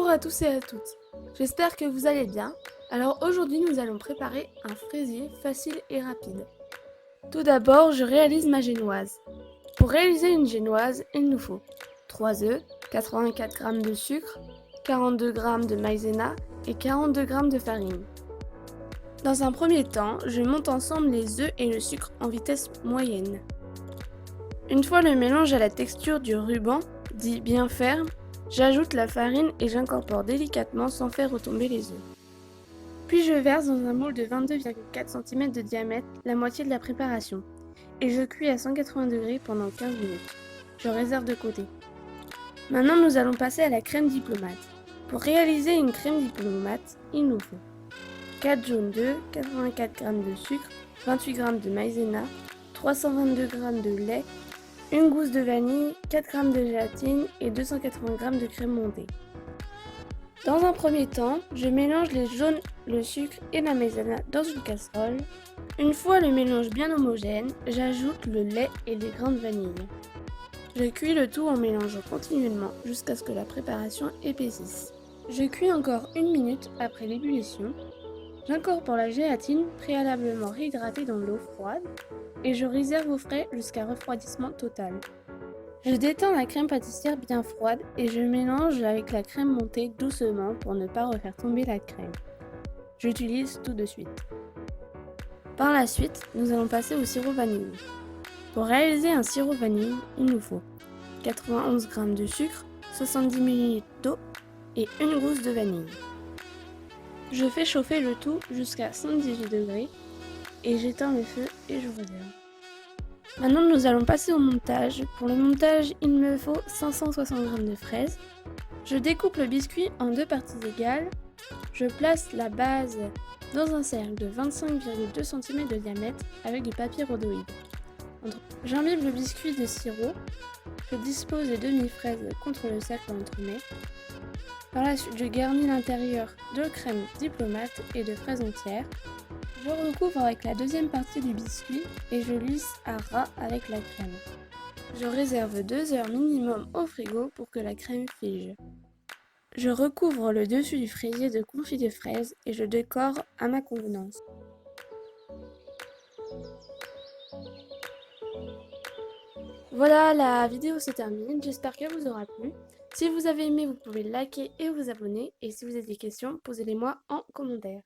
Bonjour à tous et à toutes, j'espère que vous allez bien. Alors aujourd'hui nous allons préparer un fraisier facile et rapide. Tout d'abord je réalise ma génoise. Pour réaliser une génoise, il nous faut 3 œufs, 84 g de sucre, 42 g de maïzena et 42 g de farine. Dans un premier temps, je monte ensemble les œufs et le sucre en vitesse moyenne. Une fois le mélange à la texture du ruban, dit bien ferme, j'ajoute la farine et j'incorpore délicatement sans faire retomber les œufs. Puis je verse dans un moule de 22,4 cm de diamètre la moitié de la préparation et je cuis à 180 degrés pendant 15 minutes. Je réserve de côté. Maintenant nous allons passer à la crème diplomate. Pour réaliser une crème diplomate, il nous faut 4 jaunes d'œufs, 84 g de sucre, 28 g de maïzena, 322 g de lait, une gousse de vanille, 4 g de gélatine et 280 g de crème montée. Dans un premier temps, je mélange les jaunes, le sucre et la maïzena dans une casserole. Une fois le mélange bien homogène, j'ajoute le lait et les grains de vanille. Je cuis le tout en mélangeant continuellement jusqu'à ce que la préparation épaississe. Je cuis encore 1 minute après l'ébullition. J'incorpore la gélatine préalablement réhydratée dans l'eau froide et je réserve au frais jusqu'à refroidissement total. Je détends la crème pâtissière bien froide et je mélange avec la crème montée doucement pour ne pas refaire tomber la crème. J'utilise tout de suite. Par la suite, nous allons passer au sirop vanille. Pour réaliser un sirop vanille, il nous faut 91 g de sucre, 70 ml d'eau et une gousse de vanille. Je fais chauffer le tout jusqu'à 118 degrés et j'éteins le feu et je réserve. Maintenant nous allons passer au montage. Pour le montage, il me faut 560 g de fraises. Je découpe le biscuit en deux parties égales. Je place la base dans un cercle de 25,2 cm de diamètre avec du papier rhodoïde. J'imbibe le biscuit de sirop. Je dispose les demi-fraises contre le cercle entremets. Par la suite, je garnis l'intérieur de crème diplomate et de fraises entières. Je recouvre avec la deuxième partie du biscuit et je lisse à ras avec la crème. Je réserve 2 heures minimum au frigo pour que la crème fige. Je recouvre le dessus du fraisier de confit de fraises et je décore à ma convenance. Voilà, la vidéo se termine, j'espère qu'elle vous aura plu. Si vous avez aimé, vous pouvez liker et vous abonner. Et si vous avez des questions, posez-les moi en commentaire.